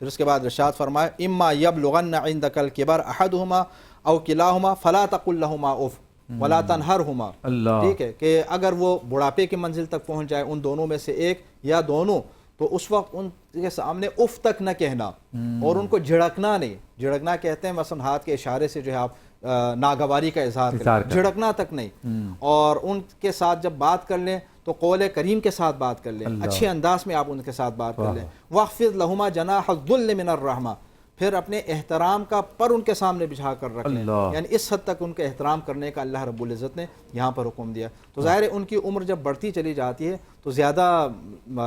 پھر اس کے بعد ارشاد فرمایا اما یبلغن عندک الکبر احدہما او کلاہما فلا تقل لہما اف ولا تنہرہما. اللہ. ٹھیک ہے کہ اگر وہ بڑھاپے کی منزل تک پہنچ جائے ان دونوں میں سے ایک یا دونوں, تو اس وقت ان کے سامنے اف تک نہ کہنا اور ان کو جھڑکنا نہیں. جھڑکنا کہتے ہیں مثلا ہاتھ کے اشارے سے جو ہے آپ ناگواری کا اظہار کریں, جھڑکنا تک نہیں. اور ان کے ساتھ جب بات کر لیں تو قول کریم کے ساتھ بات کر لیں, اچھے انداز میں آپ ان کے ساتھ بات کر لیں. واخفض لہما جناح الذل من الرحمہ, پھر اپنے احترام کا پر ان کے سامنے بچھا کر رکھ لیں. یعنی اس حد تک ان کا احترام کرنے کا اللہ رب العزت نے یہاں پر حکم دیا. تو ظاہر ہے ان کی عمر جب بڑھتی چلی جاتی ہے تو زیادہ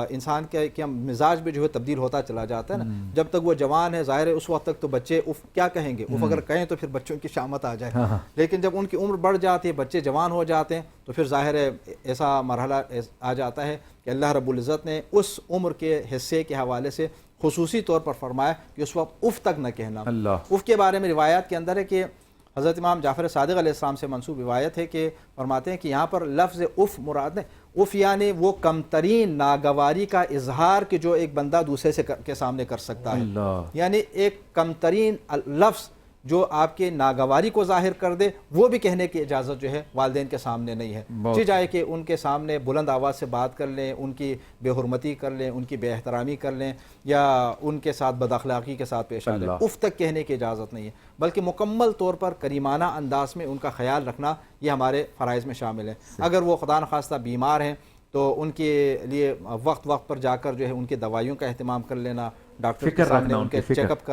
انسان کا مزاج بھی جو ہے تبدیل ہوتا چلا جاتا ہے نا. جب تک وہ جوان ہے ظاہر ہے اس وقت تک تو بچے اف کیا کہیں گے, اف اگر کہیں تو پھر بچوں کی شامت آ جائے. لیکن جب ان کی عمر بڑھ جاتی ہے, بچے جوان ہو جاتے ہیں, تو پھر ظاہر ہے ایسا مرحلہ آ جاتا ہے کہ اللہ رب العزت نے اس عمر کے حصے کے حوالے سے خصوصی طور پر فرمایا کہ اس وقت اف تک نہ کہنا. اف کے بارے میں روایات کے اندر ہے کہ حضرت امام جعفر صادق علیہ السلام سے منسوب روایت ہے کہ فرماتے ہیں کہ یہاں پر لفظ اف مراد ہے. اف یعنی وہ کم ترین ناگواری کا اظہار کہ جو ایک بندہ دوسرے سے کے سامنے کر سکتا ہے. یعنی ایک کم ترین لفظ جو آپ کے ناگواری کو ظاہر کر دے, وہ بھی کہنے کی اجازت جو ہے والدین کے سامنے نہیں ہے. جائے کہ ان کے سامنے بلند آواز سے بات کر لیں, ان کی بے حرمتی کر لیں, ان کی بے احترامی کر لیں, یا ان کے ساتھ بد اخلاقی کے ساتھ پیش آ لیں, اف تک کہنے کی اجازت نہیں ہے. بلکہ مکمل طور پر کریمانہ انداز میں ان کا خیال رکھنا یہ ہمارے فرائض میں شامل ہے. اگر وہ خدا نخواستہ بیمار ہیں تو ان کے لیے وقت وقت پر جا کر جو ہے ان کی دوائیوں کا اہتمام کر لینا, ڈاکٹر کے سامنے ان کے چیک اپ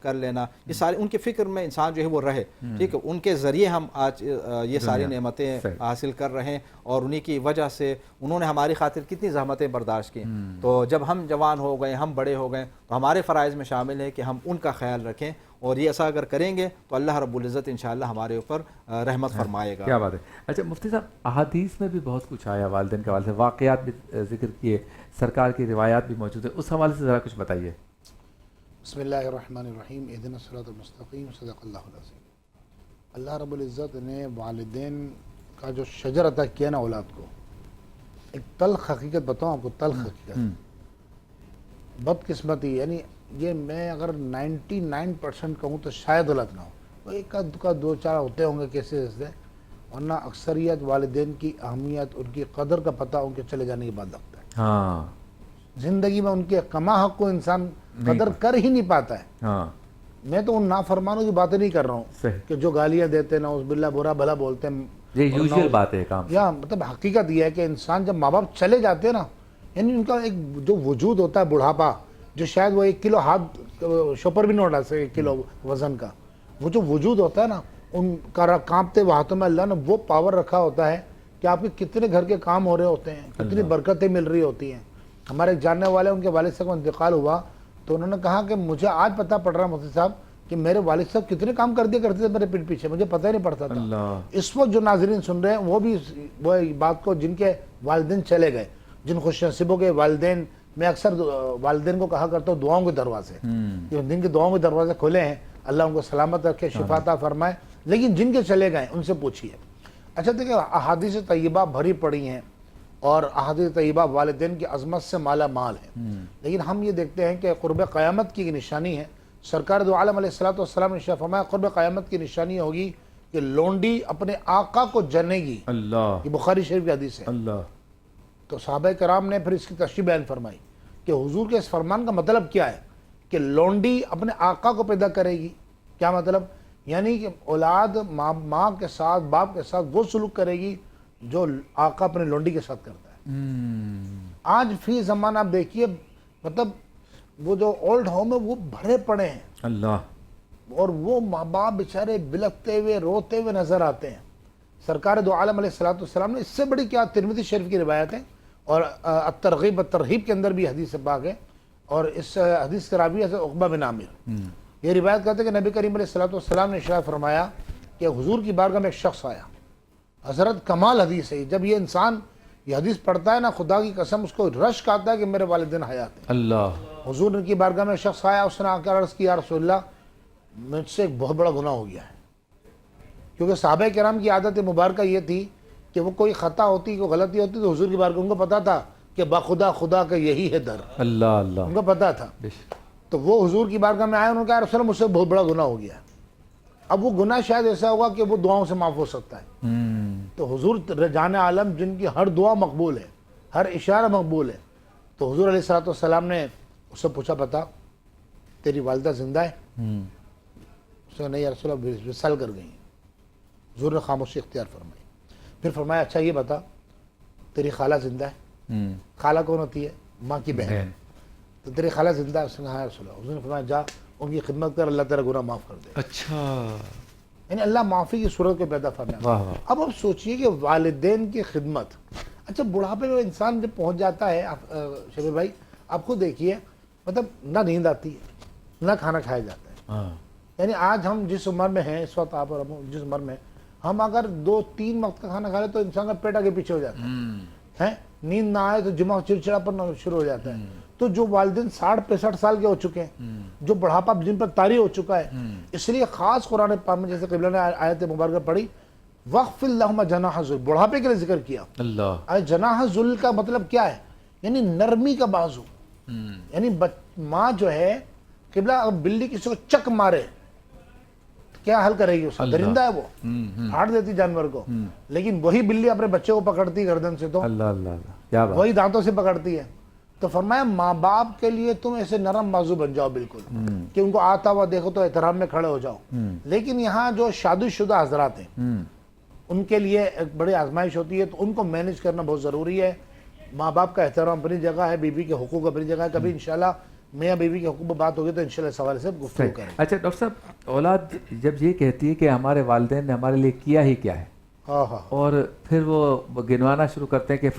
کر لینا, یہ سارے ان کی فکر میں انسان جو ہے وہ رہے. ٹھیک ہے, ان کے ذریعے ہم آج یہ ساری نعمتیں حاصل کر رہے ہیں, اور انہی کی وجہ سے انہوں نے ہماری خاطر کتنی زحمتیں برداشت کی. تو جب ہم جوان ہو گئے, ہم بڑے ہو گئے, تو ہمارے فرائض میں شامل ہے کہ ہم ان کا خیال رکھیں, اور یہ ایسا اگر کریں گے تو اللہ رب العزت انشاءاللہ ہمارے اوپر رحمت فرمائے گا. کیا بات ہے. اچھا مفتی صاحب, احادیث میں بھی بہت کچھ آیا والدین کے حوالے سے, واقعات بھی ذکر کیے, سرکار کی روایات بھی موجود ہیں, اس حوالے سے ذرا کچھ بتائیے. بسم اللہ الرحمن الرحیم. اہدنا الصراط المستقیم. صدق اللہ العظیم. اللہ رب العزت نے والدین کا جو شجر عطا کیا نا اولاد کو, ایک تلخ حقیقت بتاؤں آپ کو, تلخ حقیقت, بدقسمتی, یعنی یہ میں اگر 99% کہوں تو شاید غلط نہ ہو, ایک کا دو چار ہوتے ہوں گے کیسے, ورنہ اکثریت والدین کی اہمیت, ان کی قدر کا پتہ ان کے چلے جانے کے بعد لگتا ہے. ہاں, زندگی میں ان کے کما حق کو انسان قدر کر ہی نہیں پاتا ہے. ہاں, میں تو ان نافرمانوں کی باتیں نہیں کر رہا ہوں کہ جو گالیاں دیتے ہیں, نعوذ باللہ برا بھلا بولتے ہیں, یہ یوزول بات ہے کام. یا مطلب حقیقت یہ ہے کہ انسان جب ماں باپ چلے جاتے ہیں نا, یعنی ان کا ایک جو وجود ہوتا ہے بڑھاپا, جو شاید وہ 1 کلو ہاتھ شوپر بھی نہ اٹھا سکے, 1 کلو وزن کا, وہ جو وجود ہوتا ہے نا, ان کا کانپتے ہاتھوں میں اللہ نے وہ پاور رکھا ہوتا ہے کہ آپ کے کتنے گھر کے کام ہو رہے ہوتے ہیں, کتنی برکتیں مل رہی ہوتی ہیں. ہمارے ایک جاننے والے, ان کے والد صاحب کا انتقال ہوا تو انہوں نے کہا کہ مجھے آج پتہ پڑ رہا مفتی صاحب کہ میرے والد صاحب کتنے کام کر دیا کرتے تھے میرے پیٹ پیچھے, مجھے پتہ ہی نہیں پڑتا تھا. اس وقت جو ناظرین سن رہے ہیں وہ بھی وہ بات کو, جن کے والدین چلے گئے, جن خوش نصیبوں کے والدین, میں اکثر والدین کو کہا کرتا ہوں دعاؤں کے دروازے, جن کے دعاؤں کے دروازے کھلے ہیں, اللہ ان کو سلامت رکھے, شفا عطا فرمائے. لیکن جن کے چلے گئے ان سے پوچھیے. اچھا دیکھیں, احادیث طیبہ بھری پڑی ہیں, اور احادیث طیبہ والدین کی عظمت سے مالا مال ہے. لیکن ہم یہ دیکھتے ہیں کہ قرب قیامت کی نشانی ہے. سرکار دو عالم علیہ الصلوۃ والسلام نے ارشاد فرمایا قرب قیامت کی نشانی ہوگی کہ لونڈی اپنے آقا کو جنے گی. اللہ, یہ بخاری شریف کی حدیث ہے. اللہ. تو صحابہ کرام نے پھر اس کی تشریح بیان فرمائی کہ حضور کے اس فرمان کا مطلب کیا ہے کہ لونڈی اپنے آقا کو پیدا کرے گی. کیا مطلب؟ یعنی کہ اولاد ماں کے ساتھ, باپ کے ساتھ وہ سلوک کرے گی جو آقا اپنے لونڈی کے ساتھ کرتا ہے. آج فی زمانہ آپ دیکھیے, مطلب وہ جو اولڈ ہوم ہے وہ بھرے پڑے ہیں, اللہ, اور وہ ماں باپ بیچارے بلکتے ہوئے روتے ہوئے نظر آتے ہیں. سرکار دو عالم علیہ الصلوۃ والسلام نے اس سے بڑی کیا, ترمذی شریف کی روایت ہے, اور الترغیب والترہیب کے اندر بھی حدیث پاک ہے, اور اس حدیث کے راوی حضرت عقبہ بن عامر یہ روایت کرتے ہیں کہ نبی کریم علیہ الصلوۃ والسلام نے ارشاد فرمایا کہ حضور کی بارگاہ میں ایک شخص آیا. حضرت کمال حدیث ہے, جب یہ انسان یہ حدیث پڑھتا ہے نا, خدا کی قسم اس کو رشک آتا ہے کہ میرے والدین حیات ہیں. اللہ. حضور کی بارگاہ میں شخص آیا, اس نے آ کر عرض کیا, یا رسول اللہ مجھ سے ایک بہت بڑا گناہ ہو گیا ہے. کیونکہ صحابہ کرام کی عادت مبارکہ یہ تھی کہ وہ کوئی خطا ہوتی, کوئی غلطی ہوتی تو حضور کی بارگاہ, ان کو پتا تھا کہ باخدا خدا کا یہی ہے در. اللہ, اللہ, ان کو پتا تھا. تو وہ حضور کی بارگاہ میں آئے, انہوں نے کہا رسول اللہ مجھ سے بہت بڑا گناہ ہو گیا. اب وہ گناہ شاید ایسا ہوگا کہ وہ دعاؤں سے معاف ہو سکتا ہے. تو حضور جان عالم جن کی ہر دعا مقبول ہے, ہر اشارہ مقبول ہے, تو حضور علیہ الصلوۃ والسلام نے اس سے پوچھا بتا تیری والدہ زندہ ہے؟ اس نے نہیں یا رسول اللہ وصال کر گئی ہیں. حضور نے خاموشی اختیار فرمائی. پھر فرمایا اچھا یہ بتا تیری خالہ زندہ ہے؟ خالہ کون ہوتی ہے؟ ماں کی بہن. تو تیری خالہ زندہ ہے؟ اس نے کہا ہاں رسول اللہ. حضور نے فرمایا جا ان کی خدمت کر, اللہ تیرا گناہ معاف کر دے. اچھا, یعنی اللہ معافی کی صورت کو پیدا فرمایا. اب آپ سوچئے کہ والدین کی خدمت, اچھا بڑھاپے میں انسان جب پہنچ جاتا ہے, شبیر بھائی آپ خود دیکھیے, مطلب نہ نیند آتی ہے نہ کھانا کھایا جاتا ہے. یعنی آج ہم جس عمر میں ہیں اس وقت, آپ اور ہم جس عمر میں, ہم اگر 2-3 وقت کا کھانا کھا لیں تو انسان کا پیٹ آگے پیچھے ہو جاتا ہے. نیند نہ آئے تو دماغ چڑچڑاپن شروع ہو جاتا ہے. تو جو والدین 60-65 سال کے ہو چکے ہیں, جو بڑھاپا جن پر طاری ہو چکا ہے, اس لیے خاص قرآن پاک میں جیسے قبلہ نے آیت مبارکہ پڑھی وَاخْفِضْ لَهُمَ جَنَاحَ الذُّلِّ, بڑھاپے کے لیے ذکر کیا. اللہ, جناح ذل کا مطلب کیا ہے؟ یعنی نرمی کا بازو. یعنی ماں جو ہے قبلہ بلی کسی کو چک مارے کیا حل کرے گی؟ اس کا درندہ ہے وہ, پھاڑ دیتی جانور کو, لیکن وہی بلی اپنے بچے کو پکڑتی گردن سے, تو اللہ اللہ, کیا بات. وہی دانتوں سے پکڑتی ہے. تو فرمایا ماں باپ کے لیے تم ایسے نرم بازو بن جاؤ بالکل, کہ ان کو آتا ہوا دیکھو تو احترام میں کھڑے ہو جاؤ. لیکن یہاں جو شادی شدہ حضرات ہیں ان کے لیے ایک بڑی آزمائش ہوتی ہے, تو ان کو مینیج کرنا بہت ضروری ہے. ماں باپ کا احترام اپنی جگہ ہے, بیوی کے حقوق اپنی جگہ ہے. کبھی انشاءاللہ میاں بیوی کے حقوق پر بات ہوگی تو انشاءاللہ اس حوالے سے گفتگو کریں. اچھا ڈاکٹر صاحب, اولاد جب یہ کہتی ہے کہ ہمارے والدین نے ہمارے لیے کیا ہی کیا ہے, اور پھر وہ گنوانا شروع کرتے ہیں کہ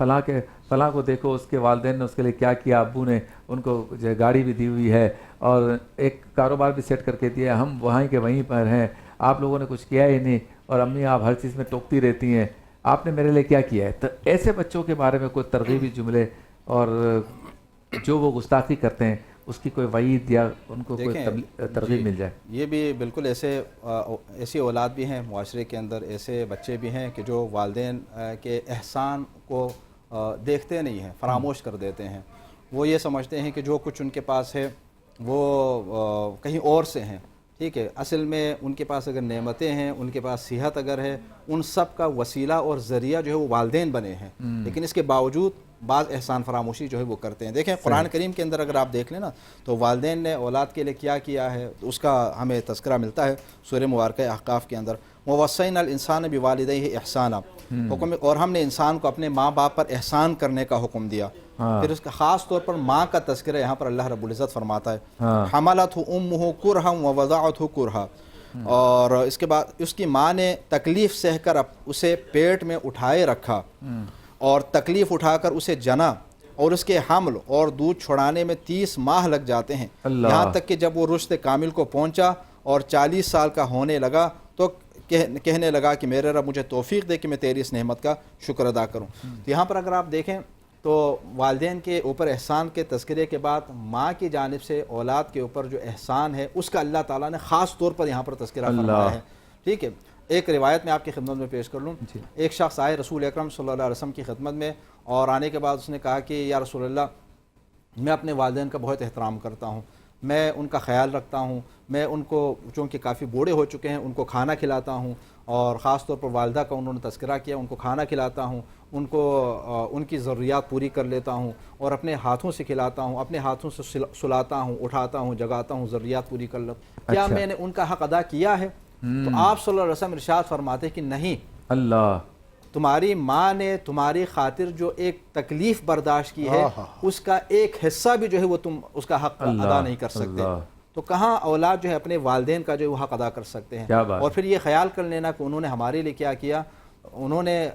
فلاں کو دیکھو اس کے والدین نے اس کے لیے کیا کیا, ابو نے ان کو جو گاڑی بھی دی ہوئی ہے اور ایک کاروبار بھی سیٹ کر کے دیا, ہم وہاں کے وہیں پر ہیں, آپ لوگوں نے کچھ کیا ہی نہیں, اور امی آپ ہر چیز میں ٹوکتی رہتی ہیں, آپ نے میرے لیے کیا کیا ہے. تو ایسے بچوں کے بارے میں کوئی ترغیبی جملے, اور جو وہ گستاخی کرتے ہیں اس کی کوئی وعید یا ان کو کوئی ترغیب مل جائے. یہ بھی بالکل ایسی اولاد بھی ہیں معاشرے کے اندر, ایسے بچے بھی ہیں کہ جو والدین کے احسان کو دیکھتے نہیں ہیں, فراموش کر دیتے ہیں. وہ یہ سمجھتے ہیں کہ جو کچھ ان کے پاس ہے وہ کہیں اور سے ہیں. ٹھیک ہے, اصل میں ان کے پاس اگر نعمتیں ہیں, ان کے پاس صحت اگر ہے, ان سب کا وسیلہ اور ذریعہ جو ہے وہ والدین بنے ہیں. لیکن اس کے باوجود بعض احسان فراموشی جو ہے وہ کرتے ہیں. دیکھیں قرآن کریم کے اندر اگر آپ دیکھ لیں نا, تو والدین نے اولاد کے لیے کیا کیا ہے تو اس کا ہمیں تذکرہ ملتا ہے سورہ مبارکہ احقاف کے اندر. وَوَصَّيْنَا الْإِنسَانَ بِوَالِدَيْهِ إِحْسَانًا, حکم, اور ہم نے انسان کو اپنے ماں باپ پر احسان کرنے کا حکم دیا. پھر اس کا خاص طور پر ماں کا تذکرہ یہاں پر اللہ رب العزت فرماتا ہے, حَمَلَتْهُ أُمُّهُ كُرْهًا وَوَضَعَتْهُ كُرْهًا, اور اس کے بعد اس کی ماں نے تکلیف سہ کر اسے پیٹ میں اٹھائے رکھا, اور تکلیف اٹھا کر اسے جنا, اور اس کے حمل اور دودھ چھڑانے میں 30 ماہ لگ جاتے ہیں, یہاں تک کہ جب وہ رشد کامل کو پہنچا اور 40 سال کا ہونے لگا تو کہنے لگا کہ میرے رب مجھے توفیق دے کہ میں تیری اس نعمت کا شکر ادا کروں. تو یہاں پر اگر آپ دیکھیں تو والدین کے اوپر احسان کے تذکرے کے بعد ماں کی جانب سے اولاد کے اوپر جو احسان ہے اس کا اللہ تعالیٰ نے خاص طور پر یہاں پر تذکرہ فرمایا ہے. ٹھیک ہے, ایک روایت میں آپ کی خدمت میں پیش کر لوں. ایک شخص آئے رسول اکرم صلی اللہ علیہ وسلم کی خدمت میں, اور آنے کے بعد اس نے کہا کہ یا رسول اللہ, میں اپنے والدین کا بہت احترام کرتا ہوں, میں ان کا خیال رکھتا ہوں, میں ان کو چونکہ کافی بوڑھے ہو چکے ہیں ان کو کھانا کھلاتا ہوں, اور خاص طور پر والدہ کا انہوں نے تذکرہ کیا, ان کو کھانا کھلاتا ہوں, ان کو ان کی ضروریات پوری کر لیتا ہوں, اور اپنے ہاتھوں سے کھلاتا ہوں, اپنے ہاتھوں سے سلاتا ہوں, اٹھاتا ہوں, جگاتا ہوں, ضروریات پوری کر لیتا. کیا میں نے ان کا حق ادا کیا ہے؟ تو آپ صلی اللہ علیہ وسلم ارشاد فرماتے ہیں کہ نہیں, اللہ, تمہاری ماں نے تمہاری خاطر جو ایک تکلیف برداشت کی ہے اس کا ایک حصہ بھی جو ہے وہ تم اس کا حق ادا نہیں کر سکتے. تو کہاں اولاد جو ہے اپنے والدین کا جو ہے وہ حق ادا کر سکتے ہیں. اور پھر یہ خیال کر لینا کہ انہوں نے ہمارے لیے کیا کیا. انہوں نے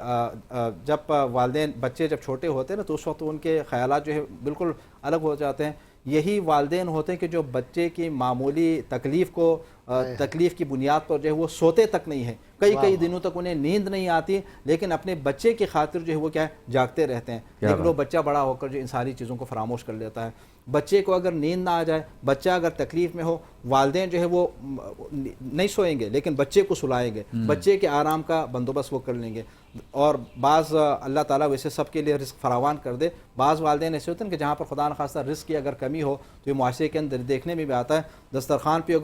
جب والدین بچے جب چھوٹے ہوتے ہیں نا تو اس وقت ان کے خیالات جو ہے بالکل الگ ہو جاتے ہیں. یہی والدین ہوتے ہیں کہ جو بچے کی معمولی تکلیف کی بنیاد پر جو ہے وہ سوتے تک نہیں ہیں, کئی دنوں تک انہیں نیند نہیں آتی, لیکن اپنے بچے کی خاطر جو ہے وہ کیا ہے جاگتے رہتے ہیں. لیکن وہ بچہ بڑا ہو کر جو ان ساری چیزوں کو فراموش کر لیتا ہے. بچے کو اگر نیند نہ آ جائے, بچہ اگر تکلیف میں ہو, والدین جو ہے وہ نہیں سوئیں گے لیکن بچے کو سلائیں گے, بچے کے آرام کا بندوبست وہ کر لیں گے. اور بعض اللہ تعالیٰ ویسے سب کے لیے رزق فراوان کر دے, بعض والدین ایسے ہوتے ہیں کہ جہاں پر خدا نخواستہ رزق کی اگر کمی ہو تو یہ معاشرے کے اندر دیکھنے میں بھی آتا ہے, دسترخوان پہ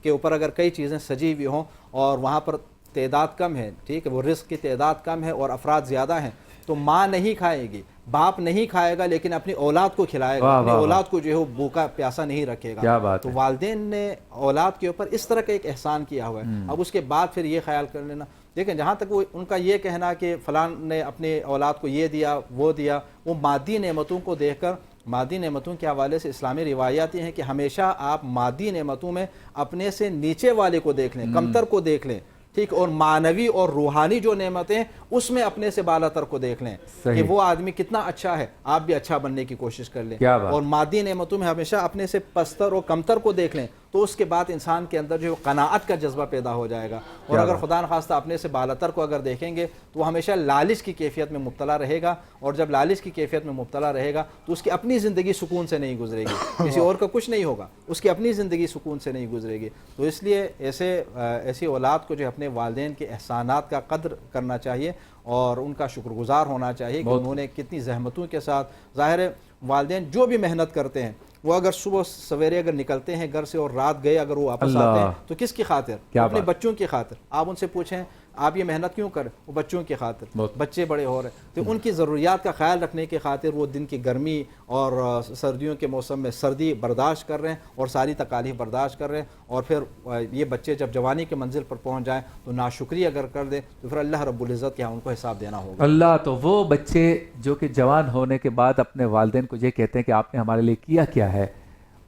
کے اوپر اگر کئی چیزیں سجی ہوئی ہوں اور وہاں پر تعداد کم ہے, ٹھیک ہے, وہ رزق کی تعداد کم ہے اور افراد زیادہ ہیں, تو ماں نہیں کھائے گی, باپ نہیں کھائے گا لیکن اپنی اولاد کو کھلائے گا, اپنی اولاد کو جو ہے وہ بھوکا پیاسا نہیں رکھے گا. تو والدین نے اولاد کے اوپر اس طرح کا ایک احسان کیا ہوا ہے. اب اس کے بعد پھر یہ خیال کر لینا, دیکھیں جہاں تک وہ ان کا یہ کہنا کہ فلان نے اپنے اولاد کو یہ دیا وہ دیا, وہ مادی نعمتوں کو دیکھ کر, مادی نعمتوں کے حوالے سے اسلامی روایات یہ ہیں کہ ہمیشہ آپ مادی نعمتوں میں اپنے سے نیچے والے کو دیکھ لیں, کمتر کو دیکھ لیں, ٹھیک, اور معنوی اور روحانی جو نعمتیں اس میں اپنے سے بالاتر کو دیکھ لیں کہ وہ آدمی کتنا اچھا ہے, آپ بھی اچھا بننے کی کوشش کر لیں. اور مادی نعمتوں میں ہمیشہ اپنے سے پستر اور کمتر کو دیکھ لیں, تو اس کے بعد انسان کے اندر جو قناعت کا جذبہ پیدا ہو جائے گا. اور اگر خدا نخواستہ اپنے سے بالاتر کو اگر دیکھیں گے تو وہ ہمیشہ لالچ کی کیفیت میں مبتلا رہے گا, اور جب لالچ کی کیفیت میں مبتلا رہے گا تو اس کی اپنی زندگی سکون سے نہیں گزرے گی, کسی اور کا کچھ نہیں ہوگا, اس کی اپنی زندگی سکون سے نہیں گزرے گی. تو اس لیے ایسی اولاد کو جو اپنے والدین کے احسانات کا قدر کرنا چاہیے اور ان کا شکر گزار ہونا چاہیے کہ انہوں نے کتنی زحمتوں کے ساتھ, ظاہر ہے والدین جو بھی محنت کرتے ہیں وہ اگر صبح سویرے اگر نکلتے ہیں گھر سے اور رات گئے اگر وہ واپس آتے ہیں تو کس کی خاطر؟ اپنے بچوں کی خاطر. آپ ان سے پوچھیں آپ یہ محنت کیوں کریں؟ وہ بچوں کی خاطر, بچے بڑے ہو رہے ہیں تو ان کی ضروریات کا خیال رکھنے کی خاطر وہ دن کی گرمی اور سردیوں کے موسم میں سردی برداشت کر رہے ہیں اور ساری تکالیف برداشت کر رہے ہیں. اور پھر یہ بچے جب جوانی کے منزل پر پہنچ جائیں تو ناشکری اگر کر دیں تو پھر اللہ رب العزت کے ہاں ان کو حساب دینا ہوگا. اللہ, تو وہ بچے جو کہ جوان ہونے کے بعد اپنے والدین کو یہ کہتے ہیں کہ آپ نے ہمارے لیے کیا ہے,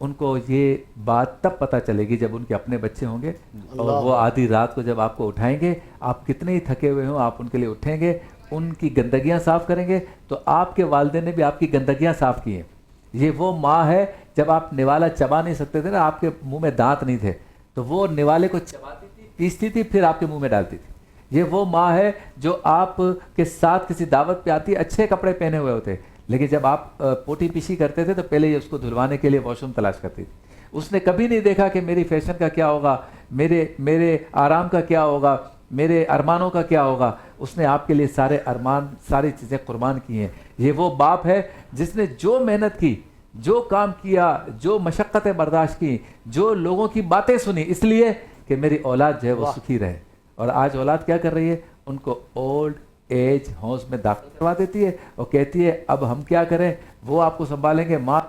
ان کو یہ بات تب پتہ چلے گی جب ان کے اپنے بچے ہوں گے اور وہ آدھی رات کو جب آپ کو اٹھائیں گے, آپ کتنے ہی تھکے ہوئے ہوں, آپ ان کے لیے اٹھیں گے, ان کی گندگیاں صاف کریں گے تو آپ کے والدین نے بھی آپ کی گندگیاں صاف کی ہیں. یہ وہ ماں ہے, جب آپ نوالا چبا نہیں سکتے تھے نا, آپ کے منہ میں دانت نہیں تھے تو وہ نوالے کو چباتی تھی, پیستی تھی, پھر آپ کے منہ میں ڈالتی تھی. یہ وہ ماں ہے جو آپ کے ساتھ کسی دعوت پہ آتی, اچھے کپڑے پہنے ہوئے ہوتے, لیکن جب آپ پوٹی پیشی کرتے تھے تو پہلے ہی اس کو دھلوانے کے لیے واش روم تلاش کرتی تھی. اس نے کبھی نہیں دیکھا کہ میری فیشن کا کیا ہوگا, میرے آرام کا کیا ہوگا, میرے ارمانوں کا کیا ہوگا. اس نے آپ کے لیے سارے ارمان, ساری چیزیں قربان کی ہیں. یہ وہ باپ ہے جس نے جو محنت کی, جو کام کیا, جو مشقتیں برداشت کی, جو لوگوں کی باتیں سنی, اس لیے کہ میری اولاد جو ہے وہ سکھی رہے. اور آج اولاد کیا کر رہی ہے, ان کو اولڈ ایج ہومز میں داخل کروا دیتی ہے اور کہتی ہے اب ہم کیا کریں, وہ آپ کو سنبھالیں گے, ماں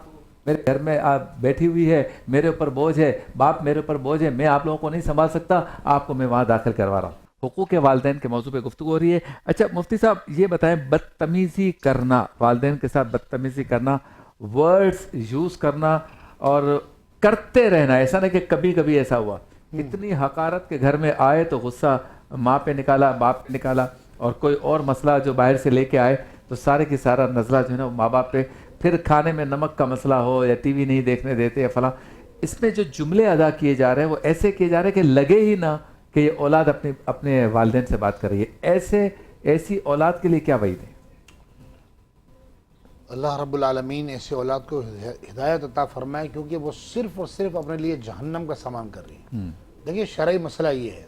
میرے گھر میں بیٹھی ہوئی ہے, میرے اوپر بوجھ ہے, باپ میرے اوپر بوجھ ہے, میں آپ لوگوں کو نہیں سنبھال سکتا, آپ کو میں وہاں داخل کروا رہا ہوں. حقوق والدین کے موضوع پہ گفتگو ہو رہی ہے. اچھا مفتی صاحب یہ بتائیں, بدتمیزی کرنا, والدین کے ساتھ بدتمیزی کرنا, ورڈز یوز کرنا اور کرتے رہنا, ایسا نہیں کہ کبھی کبھی ایسا ہوا, اتنی حقارت کے گھر میں آئے تو غصہ ماں پہ نکالا, باپ پہ نکالا, اور کوئی اور مسئلہ جو باہر سے لے کے آئے تو سارے کی سارا نزلہ جو ہے نا ماں باپ پہ, پھر کھانے میں نمک کا مسئلہ ہو یا ٹی وی نہیں دیکھنے دیتے یا فلاں. اس میں جو جملے ادا کیے جا رہے ہیں وہ ایسے کیے جا رہے ہیں کہ لگے ہی نہ کہ یہ اولاد اپنے والدین سے بات کر رہی ہے. ایسی اولاد کے لیے کیا وعید ہے؟ اللہ رب العالمین ایسے اولاد کو ہدایت عطا فرمائے, کیونکہ وہ صرف اور صرف اپنے لیے جہنم کا سامان کر رہی ہے. دیکھیے شرعی مسئلہ یہ ہے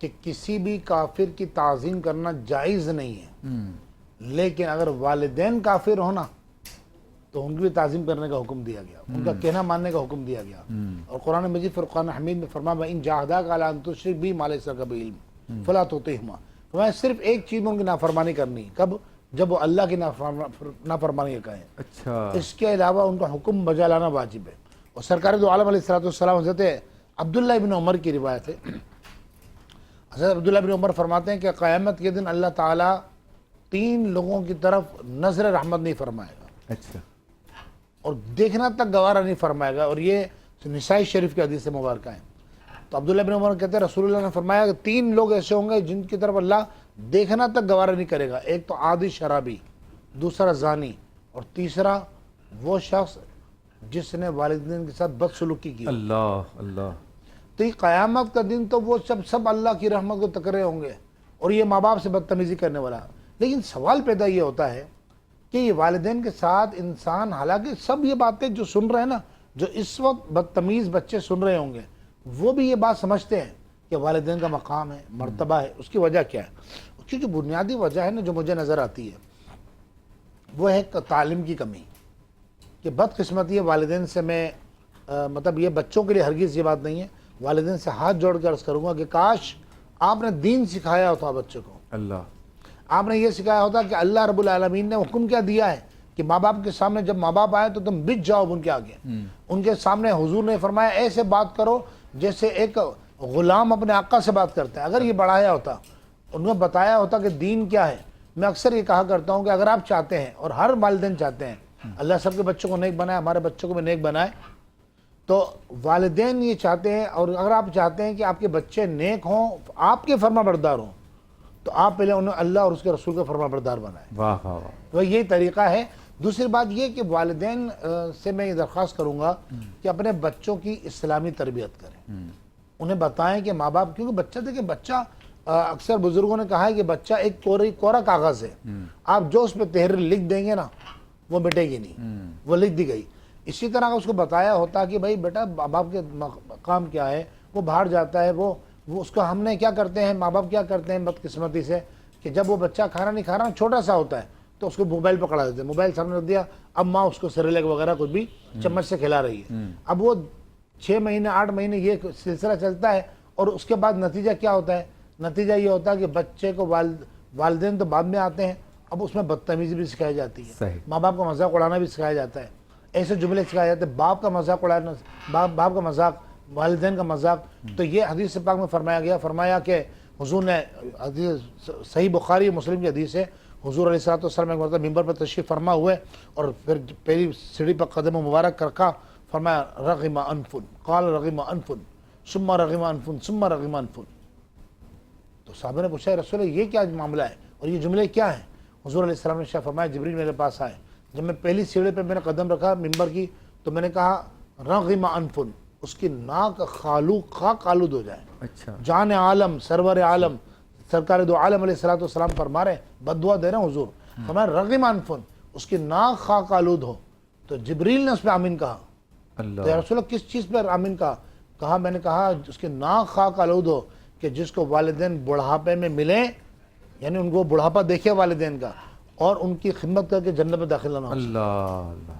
کہ کسی بھی کافر کی تعظیم کرنا جائز نہیں ہے, لیکن اگر والدین کافر ہونا تو ان کی بھی تعظیم کرنے کا حکم دیا گیا, ان کا کہنا ماننے کا حکم دیا گیا. اور قرآن مجید فرقان حمید میں فرمایا وَإِن جَاهَدَاكَ عَلَىٰ أَن تُشْرِكَ بِي مَا لَيْسَ لَكَ بِهِ عِلْمٌ فَلَا تُطِعْهُمَا. فرمایا صرف ایک چیز میں ان کی نافرمانی کرنی, کب؟ جب وہ اللہ کی نافرمانی کہیں. اچھا, اس کے علاوہ ان کا حکم بجا لانا واجب ہے. اور سرکار دو عالم علیہ السلام حضرت عبداللہ ابن عمر کی روایت ہے, حضرت عبداللہ ابن عمر فرماتے ہیں کہ قیامت کے دن اللہ تعالیٰ 3 لوگوں کی طرف نظر رحمت نہیں فرمائے گا. اچھا, اور دیکھنا تک گوارا نہیں فرمائے گا, اور یہ نسائی شریف کی حدیث مبارکہ ہیں. تو عبداللہ ابن عمر کہتے ہیں رسول اللہ نے فرمایا کہ 3 لوگ ایسے ہوں گے جن کی طرف اللہ دیکھنا تک گوارا نہیں کرے گا. ایک تو عادی شرابی, دوسرا زانی, اور تیسرا وہ شخص جس نے والدین کے ساتھ بدسلوکی کی. اللہ اللہ. تو یہ قیامت کا دن تو وہ سب اللہ کی رحمت کو تکرے ہوں گے, اور یہ ماں باپ سے بدتمیزی کرنے والا. لیکن سوال پیدا یہ ہوتا ہے کہ یہ والدین کے ساتھ انسان، حالانکہ سب یہ باتیں جو سن رہے ہیں نا، جو اس وقت بدتمیز بچے سن رہے ہوں گے، وہ بھی یہ بات سمجھتے ہیں کہ والدین کا مقام ہے، مرتبہ ہے. اس کی وجہ کیا ہے؟ کیونکہ بنیادی وجہ ہے نا جو مجھے نظر آتی ہے، وہ ہے تعلیم کی کمی. کہ بدقسمتی ہے والدین سے میں مطلب یہ بچوں کے لیے ہرگز یہ بات نہیں ہے، والدین سے ہاتھ جوڑ کر عرض کروں گا کہ کاش آپ نے دین سکھایا ہوتا بچے کو. اللہ. آپ نے یہ سکھایا ہوتا کہ اللہ رب العالمین نے حکم کیا دیا ہے کہ ماں باپ کے سامنے جب ماں باپ آئے تو تم بچ جاؤ ان کے آگے. ان کے سامنے حضور نے فرمایا ایسے بات کرو جیسے ایک غلام اپنے آقا سے بات کرتا ہے. اگر یہ بڑھایا ہوتا، انہوں نے بتایا ہوتا کہ دین کیا ہے. میں اکثر یہ کہا کرتا ہوں کہ اگر آپ چاہتے ہیں، اور ہر والدین چاہتے ہیں اللہ سب کے بچوں کو نیک بنائے، ہمارے بچوں کو بھی نیک بنائے، تو والدین یہ چاہتے ہیں، اور اگر آپ چاہتے ہیں کہ آپ کے بچے نیک ہوں، آپ کے فرما بردار ہوں، تو آپ پہلے انہیں اللہ اور اس کے رسول کا فرما بردار بنائیں. واہ واہ واہ. وہ یہی طریقہ ہے. دوسری بات یہ کہ والدین سے میں یہ درخواست کروں گا کہ اپنے بچوں کی اسلامی تربیت کریں. انہیں بتائیں کہ ماں باپ، کیونکہ بچہ دیکھیں، بچہ اکثر بزرگوں نے کہا ہے کہ بچہ ایک کورا کاغذ ہے. آپ جو اس پہ تحریر لکھ دیں گے نا وہ مٹے گی نہیں، وہ لکھ دی گئی. اسی طرح اس کو بتایا ہوتا کہ بھائی بیٹا ماں باپ کے مقام کیا ہے، وہ باہر جاتا ہے، وہ اس کو ہم نے کیا کرتے ہیں، ماں باپ کیا کرتے ہیں بدقسمتی سے کہ جب وہ بچہ کھانا نہیں کھا رہا، چھوٹا سا ہوتا ہے، تو اس کو موبائل پکڑا دیتے ہیں، موبائل سامنے رکھ دیا، اب ماں اس کو سیریلک وغیرہ کچھ بھی چمچ سے کھلا رہی ہے. اب وہ 6 مہینے 8 مہینے یہ سلسلہ چلتا ہے، اور اس کے بعد نتیجہ کیا ہوتا ہے؟ نتیجہ یہ ہوتا ہے کہ بچے کو والدین تو بعد میں آتے ہیں، اب اس میں بدتمیزی بھی سکھائی جاتی ہے، صحیح. ماں باپ کا مذاق اڑانا بھی سکھایا جاتا ہے، ایسے جملے سکھائے جاتے ہیں، باپ کا مذاق اڑانا، باپ کا مذاق، والدین کا مذاق. تو یہ حدیث پاک میں فرمایا کہ حضور نے، حدیث صحیح بخاری مسلم کی حدیث ہے، حضور علیہ الصلوۃ والسلام ایک مرتبہ ممبر پر تشریف فرما ہوئے اور پھر پہلی سیڑھی پر قدم مبارک رکھا، فرمایا رغم انف، قال رغم انف ثم رغم انف ثم رغم انف. تو صحابہ نے پوچھا رسول اللہ یہ کیا معاملہ ہے اور یہ جملے کیا ہیں؟ حضور علیہ السلام نے فرمایا جبریل میرے پاس آئے، جب میں پہلی سیڑھی پہ میں نے قدم رکھا ممبر کی، تو میں نے کہا رغم انف، اس کی ناک خاک آلود ہو جائے. اچھا. جان عالم، سرور عالم، سرکار دو عالم علیہ الصلوۃ والسلام فرما رہے ہیں، بد دعا دے رہے ہیں حضور، فرمایا رغم انف، اس کی ناک خاک آلود ہو. تو جبریل نے اس پہ آمین کہا. اللہ. تو یا رسول اللہ کس چیز پہ آمین کہا؟ میں نے کہا اس کی ناک خاک آلود ہو کہ جس کو والدین بڑھاپے میں ملیں، یعنی ان کو بڑھاپا دیکھے والدین کا، اور ان کی خدمت کر کے جنت میں داخل نہ ہو. اللہ اللہ.